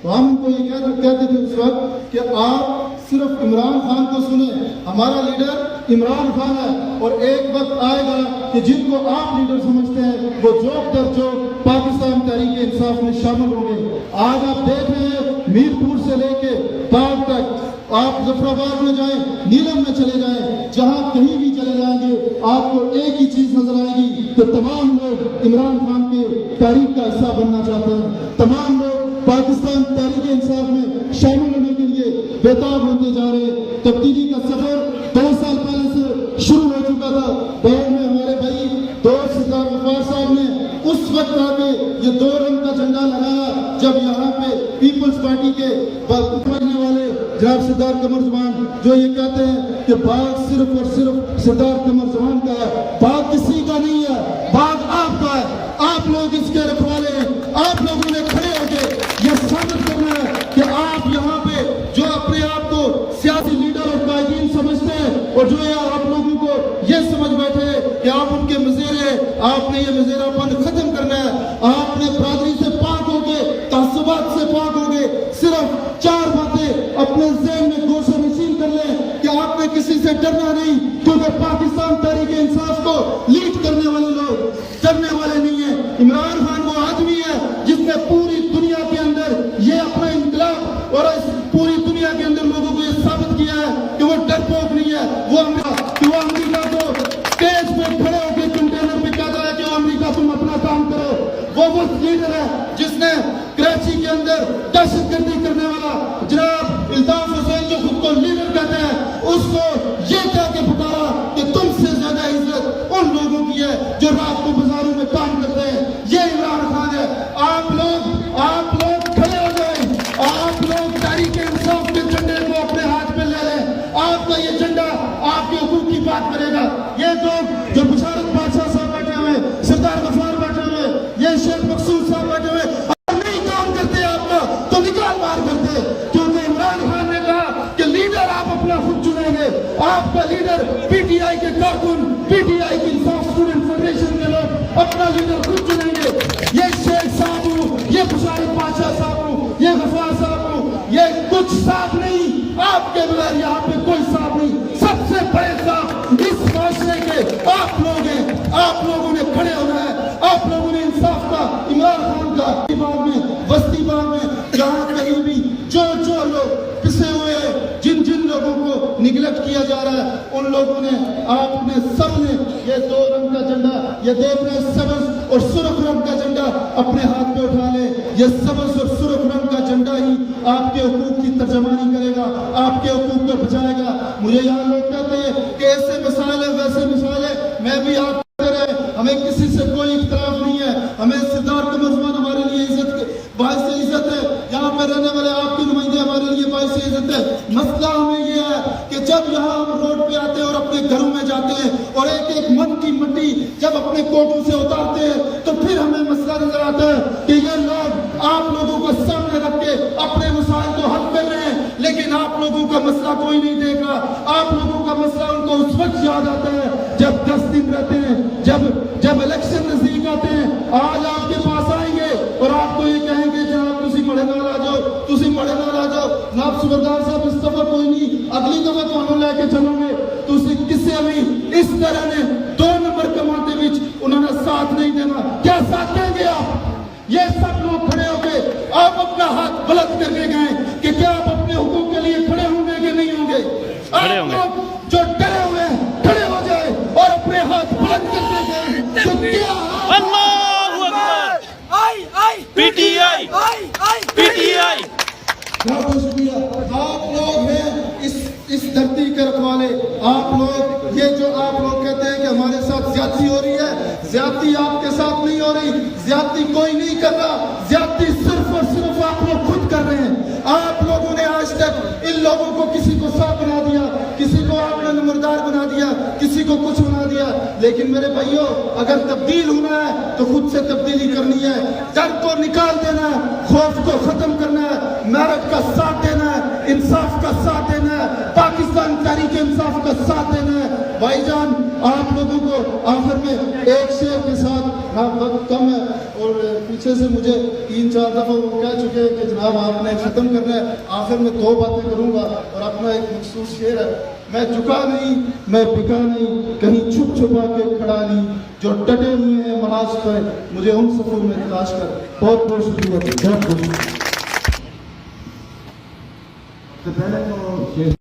تو ہم ان کو یہ کہتے تھے اس وقت کہ آپ صرف عمران خان کو سنیں، ہمارا لیڈر عمران خان ہے، اور ایک وقت آئے گا کہ جن کو آپ لیڈر سمجھتے ہیں وہ جوک در جوک پاکستان تحریک انصاف میں شامل ہوں گے۔ آج آپ دیکھ رہے ہیں میر پور سے لے کے باغ تک، آپ ظفر آباد میں جائیں، نیلم میں چلے جائیں، جہاں کہیں بھی چلے جائیں گے آپ کو ایک ہی چیز نظر آئے گی کہ تمام لوگ عمران خان کے تحریک کا حصہ بننا چاہتے ہیں، تمام لوگ پاکستان تحریک انصاف میں شامل ہونے کے لیے بےتاب ہوتے جا رہے ہیں۔ تبدیلی کا سفر 2 سال پہلے سے شروع ہو چکا تھا، دور میں ہمارے بھائی دوست سردار غفار صاحب نے اس وقت آ کے یہ 2 رنگ کا جھنڈا لگایا جب یہاں پہ پیپلز پارٹی کے بننے والے جناب سردار قمر زمان جو یہ کہتے ہیں کہ باغ صرف اور صرف سردار قمر زمان کا ہے، باغ کسی کا نہیں ہے، باغ آپ کا ہے، آپ لوگ اس کے رکھوالے ہیں۔ آپ لوگوں نے کھڑے ہو کے یہ ثابت کرنا ہے کہ آپ یہاں پہ جو اپنے آپ کو سیاسی لیڈر اور قائدین سمجھتے ہیں اور جو آپ لوگوں کو یہ سمجھ بیٹھے کہ آپ ان کے مزیرے، آپ نے یہ مزیرہ پن ختم کرنا ہے، آپ نے برادری سے پاک ہو کے، تعصبات سے پاک ہو کے صرف 4 باتیں اپنے ذہن میں گوشہ نشین کر لیں کہ آپ نے کسی سے ڈرنا نہیں، کیونکہ پاکستان تحریک انصاف کو لیڈ کرنے والے لوگ ڈرنے والے نہیں ہیں۔ عمران خان وہ آدمی ہے جس نے پوری دنیا کے اندر یہ اپنا انقلاب اور اس پوری دنیا کے اندر لوگوں کو یہ ثابت کیا ہے کہ وہ ڈرپوک نہیں ہے، وہ امریکہ کو اسٹیج پہ کھڑے ہو کے کنٹینر پہ کہتا ہے کہ امریکہ تم اپنا کام کرو۔ وہ لیڈر ہے جس نے کراچی کے اندر دہشت گردی کرنے والا جناب الطاف حسین جو خود کو لیڈر کہتے ہیں، اس کو یہ کہہ کے پکارا کہ تم سے زیادہ عزت ان لوگوں کی ہے جو رات کو بازاروں میں کام کرتے ہیں۔ یہ عمران خان ہے۔ آپ لوگ کھڑے ہو جائیں، آپ لوگ تحریک انصاف کے جھنڈے کو اپنے ہاتھ پہ لے لیں۔ آپ کا یہ جھنڈا آپ کے حقوق کی بات کرے گا۔ یہ لوگ جو بشارت بادشاہ صاحب بیٹھے ہوئے، سردار غفار بیٹھے ہوئے، یہ شیخ مقصود صاحب بیٹھے ہوئے، اگر نہیں کام کرتے آپ کا تو نکال مار کرتے، کیونکہ عمران خان نے کہا کہ لیڈر آپ اپنا خود چنیں گے۔ آپ کا لیڈر پی ٹی آئی کے کارکن، پی ٹی آئی کی انصاف اسٹوڈنٹ فیڈریشن کے لوگ اپنا لیڈر خود چنیں گے۔ یہ شیخ صاحب ہوں، یہ بشارت بادشاہ صاحب ہوں، یہ غفار صاحب ہوں، یہ کچھ صاحب نہیں، آپ کے بغیر یہاں پہ کوئی صاحب نہیں۔ سب سے بڑے صاحب اس معاشرے کے آپ لوگ ہیں۔ آپ لوگوں نے کھڑے ہونا ہے، آپ لوگوں نے انصاف کا، عمران خان کا باغ میں، بستی باغ میں، جہاں کہیں بھی جو لوگ پسے ہوئے ہیں، جن لوگوں کو نگلیکٹ کیا جا رہا ہے، ان لوگوں نے، آپ نے سب نے یہ 2 رنگ کا جھنڈا، یہ دیکھ رہے سبز اور سرخ رنگ کا جھنڈا اپنے ہاتھ پہ اٹھا لے۔ یہ سبز اور سرخ رنگ کا جھنڈا ہی آپ کے حقوق کی ترجمانی کرے گا، آپ کے حقوق کو بچائے گا۔ مجھے یہاں لوگ کہتے ہیں کہ ایسے مسائل ہے ویسے مسائل ہے، میں بھی آپ ہمیں کسی سے کوئی اختلاف نہیں ہے، ہمیں سردار قمر زمان ہمارے لیے باعث عزت ہے، یہاں پہ رہنے والے آپ کے نمائندے ہمارے لیے باعث عزت ہے۔ مسئلہ ہمیں یہ ہے کہ جب یہاں ہم روڈ پہ آتے ہیں اور اپنے گھروں میں جاتے ہیں اور ایک من کی مٹی جب اپنے کوٹوں سے اتارتے ہیں تو پھر ہمیں مسئلہ نظر آتا ہے کہ یہ لوگ آپ لوگوں کو سامنے رکھ کے اپنے مسائل کو حل کر رہے ہیں، لیکن آپ لوگوں کا مسئلہ کوئی نہیں دیکھ رہا۔ آپ لوگوں کا مسئلہ ان کو اس وقت یاد آتا ہے جب 10 دن رہتے ہیں، جب الیکشن نزدیک آتے ہیں۔ آج آپ کے پاس آئیں گے اور آپ کو یہ کہیں گے جناب تسی مڑے نال آ جاؤ، تسی مڑے نال آ جاؤ، جناب صوبیدار صاحب اس دفعہ کوئی نہیں، اگلی دفعہ تمہیں لے کے چلو گے۔ تسی کسے بھی اس طرح نے 2 نمبر کماتے وچ انہوں نے ساتھ نہیں دینا۔ کیا ساتھ دیں گے آپ؟ یہ سب لوگ کھڑے ہو کے آپ اپنا ہاتھ بلند کر کے گئے کہ کیا آپ اپنے حقوق کے لیے کھڑے ہوں گے کہ نہیں ہوں گے؟ آپ لوگ جو ڈرے ہوئے ہیں کھڑے ہو جائے اور اپنے ہاتھ بلند کر کے گئے تو کیا پی ٹی آئی بہت شکریہ۔ آپ لوگ ہیں اس دھرتی کے رکھوالے، آپ لوگ یہ جو آپ لوگ کہتے ہیں کہ ہمارے ساتھ زیادتی ہو رہی ہے، زیادتی آپ کے ساتھ نہیں ہو رہی، زیادتی کوئی نہیں کر رہا، زیادتی صرف اور صرف آپ لوگ خود کر رہے ہیں۔ آپ لوگوں نے آج تک ان لوگوں کو کسی کو سانپ بنا دیا، کسی کو آپ نے نمردار بنا دیا، کسی کو کچھ بنا دیا، لیکن میرے بھائیوں اگر تبدیل ہونا ہے تو خود سے تبدیلی کرنی ہے، ڈر کو نکال دینا ہے، خوف کو ختم کرنا ہے، میرٹ کا ساتھ دینا ہے، انصاف کا ساتھ دینا ہے، پاکستان تحریک انصاف کا ساتھ دینا ہے۔ بھائی جان آپ لوگوں کو آخر میں ایک شعر کے ساتھ ہاں وقت کم ہے اور پیچھے سے مجھے 3-4 دفعہ وہ کہہ چکے ہیں کہ جناب آپ نے ختم کرنا ہے. آخر میں 2 باتیں کروں گا اور اپنا ایک مخصوص شعر ہے. میں جھکا نہیں میں بکا نہیں کہیں چھپ چھپا کے کھڑا نہیں جو ڈٹے ہوئے ہیں محاذ پہ مجھے ان صفوں میں تلاش کر. بہت بہت شکریہ بہت بہت. تو پہلے تو